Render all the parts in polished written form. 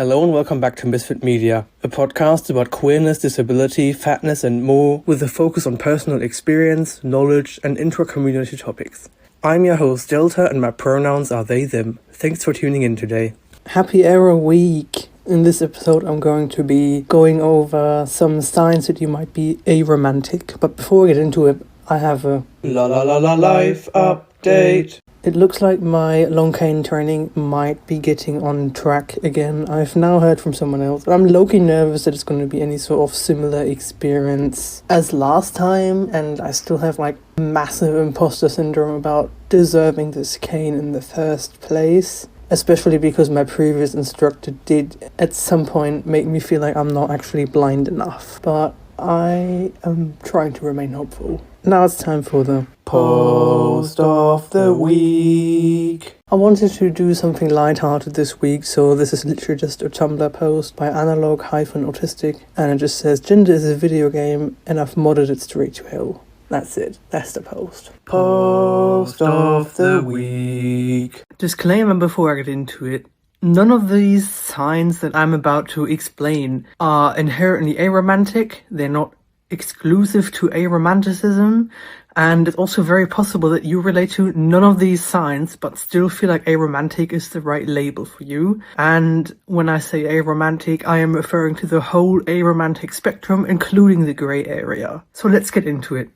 Hello and welcome back to Misfit Media, a podcast about queerness, disability, fatness and more, with a focus on personal experience, knowledge and intra-community topics. I'm your host Delta and my pronouns are they, them. Thanks for tuning in today. Happy Arrow Week! In this episode I'm going to be going over some signs that you might be aromantic. But before we get into it, I have a life update. It looks like my long cane training might be getting on track again. I've now heard from someone else. I'm low-key nervous that it's going to be any sort of similar experience as last time, and I still have massive imposter syndrome about deserving this cane in the first place. Especially because my previous instructor did at some point make me feel like I'm not actually blind enough. But I am trying to remain hopeful. Now it's time for the post of the week. I wanted to do something lighthearted this week, so this is literally just a Tumblr post by analog-autistic, and it just says, "Gender is a video game, and I've modded it straight to hell." That's it. That's the post. Post of the week. Disclaimer before I get into it. None of these signs that I'm about to explain are inherently aromantic. They're not exclusive to aromanticism, and it's also very possible that you relate to none of these signs but still feel like aromantic is the right label for you. And when I say aromantic, I am referring to the whole aromantic spectrum, including the grey area. So let's get into it.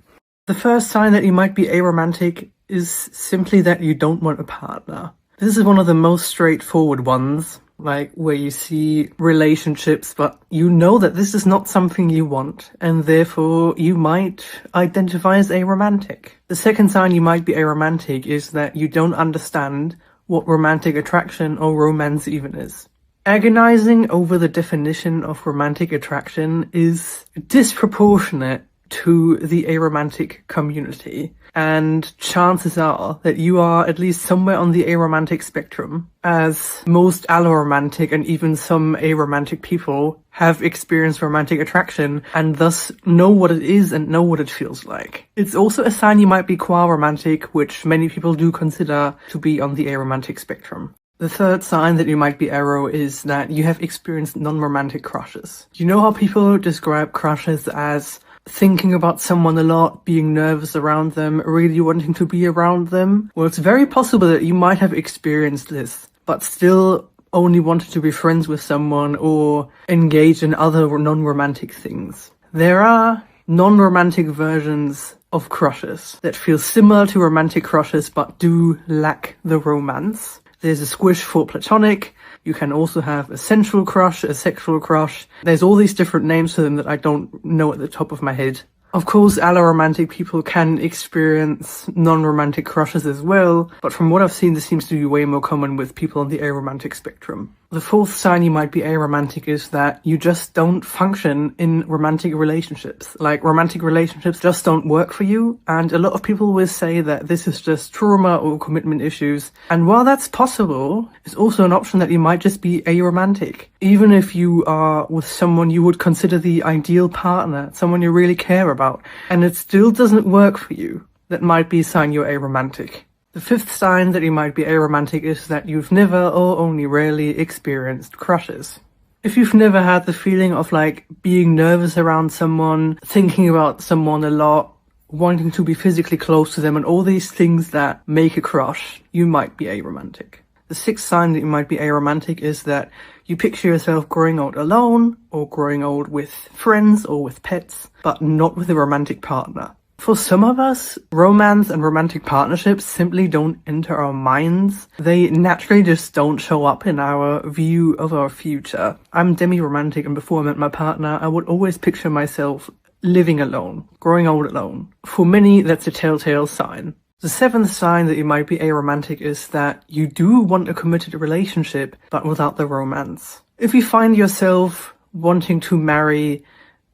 The first sign that you might be aromantic is simply that you don't want a partner. This is one of the most straightforward ones, where you see relationships, but you know that this is not something you want, and therefore you might identify as aromantic. The second sign you might be aromantic is that you don't understand what romantic attraction or romance even is. Agonizing over the definition of romantic attraction is disproportionate to the aromantic community, and chances are that you are at least somewhere on the aromantic spectrum, as most alloromantic and even some aromantic people have experienced romantic attraction and thus know what it is and know what it feels like. It's also a sign you might be queer-romantic, which many people do consider to be on the aromantic spectrum. The third sign that you might be aro is that you have experienced non-romantic crushes. You know how people describe crushes as thinking about someone a lot, being nervous around them, really wanting to be around them? Well, it's very possible that you might have experienced this, but still only wanted to be friends with someone or engage in other non-romantic things. There are non-romantic versions of crushes that feel similar to romantic crushes but do lack the romance. There's a squish for platonic. You can also have a sensual crush, a sexual crush. There's all these different names for them that I don't know at the top of my head. Of course, alloromantic people can experience non-romantic crushes as well, but from what I've seen, this seems to be way more common with people on the aromantic spectrum. The fourth sign you might be aromantic is that you just don't function in romantic relationships. Romantic relationships just don't work for you, and a lot of people will say that this is just trauma or commitment issues. And while that's possible, it's also an option that you might just be aromantic. Even if you are with someone you would consider the ideal partner, someone you really care about, and it still doesn't work for you, that might be a sign you're aromantic. The fifth sign that you might be aromantic is that you've never or only rarely experienced crushes. If you've never had the feeling of being nervous around someone, thinking about someone a lot, wanting to be physically close to them and all these things that make a crush, you might be aromantic. The sixth sign that you might be aromantic is that you picture yourself growing old alone or growing old with friends or with pets, but not with a romantic partner. For some of us, romance and romantic partnerships simply don't enter our minds. They naturally just don't show up in our view of our future. I'm demi-romantic, and before I met my partner, I would always picture myself living alone, growing old alone. For many, that's a telltale sign. The seventh sign that you might be aromantic is that you do want a committed relationship, but without the romance. If you find yourself wanting to marry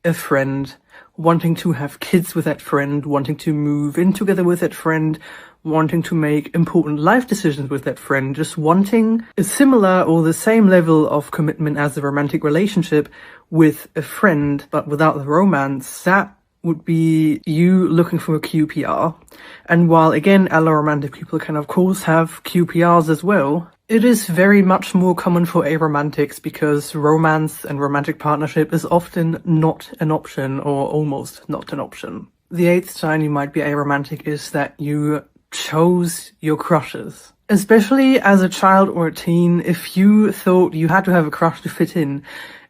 a friend, wanting to have kids with that friend, wanting to move in together with that friend, wanting to make important life decisions with that friend, just wanting a similar or the same level of commitment as a romantic relationship with a friend, but without the romance, that would be you looking for a QPR. And while again, alloromantic people can of course have QPRs as well, It is very much more common for aromantics because romance and romantic partnership is often not an option or almost not an option. The 8th sign you might be aromantic is that you chose your crushes. Especially as a child or a teen, if you thought you had to have a crush to fit in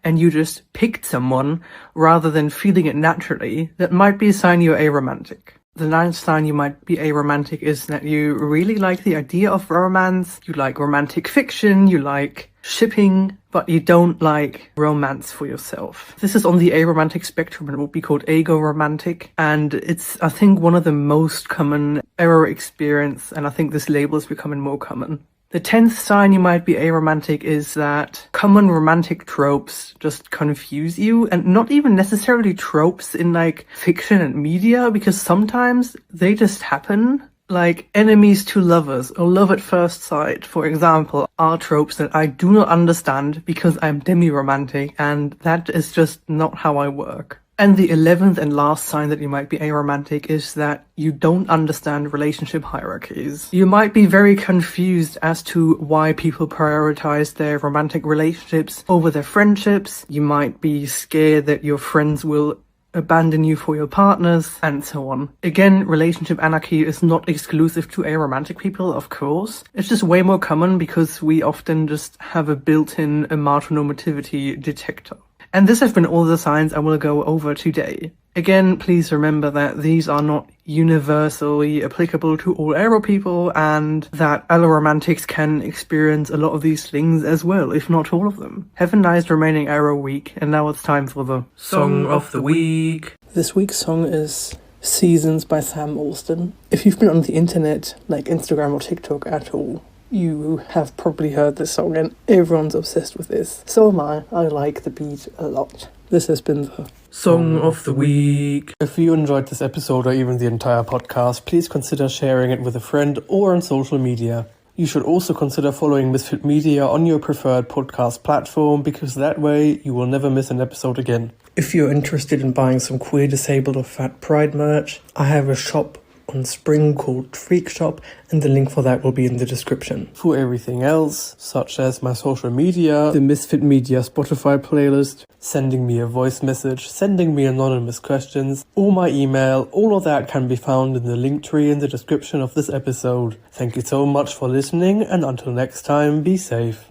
and you just picked someone rather than feeling it naturally, that might be a sign you're aromantic. The 9th sign you might be aromantic is that you really like the idea of romance, you like romantic fiction, you like shipping, but you don't like romance for yourself. This is on the aromantic spectrum and would be called agoromantic, and it's, I think, one of the most common error experience, and I think this label is becoming more common. The 10th sign you might be aromantic is that common romantic tropes just confuse you, and not even necessarily tropes in like fiction and media, because sometimes they just happen. Like enemies to lovers or love at first sight, for example, are tropes that I do not understand because I'm demi-romantic, and that is just not how I work. And the 11th and last sign that you might be aromantic is that you don't understand relationship hierarchies. You might be very confused as to why people prioritize their romantic relationships over their friendships. You might be scared that your friends will abandon you for your partners, and so on. Again, relationship anarchy is not exclusive to aromantic people, of course. It's just way more common because we often just have a built-in amatonormativity detector. And this have been all the signs I will go over today. Again, please remember that these are not universally applicable to all aro people, and that aromantics can experience a lot of these things as well, if not all of them. Have a nice remaining aro week, and now it's time for the Song of the Week. This week's song is Seasons by Sam Alston. If you've been on the internet, like Instagram or TikTok at all, you have probably heard this song and everyone's obsessed with this. So am I. I like the beat a lot. This has been the Song of the Week. If you enjoyed this episode or even the entire podcast, please consider sharing it with a friend or on social media. You should also consider following Misfit Media on your preferred podcast platform, because that way you will never miss an episode again. If you're interested in buying some queer, disabled or fat pride merch, I have a shop on Spring called Freak Shop, and the link for that will be in the description. For everything else, such as my social media, the Misfit Media Spotify playlist, sending me a voice message, sending me anonymous questions, or my email, all of that can be found in the link tree in the description of this episode. Thank you so much for listening, and until next time, be safe.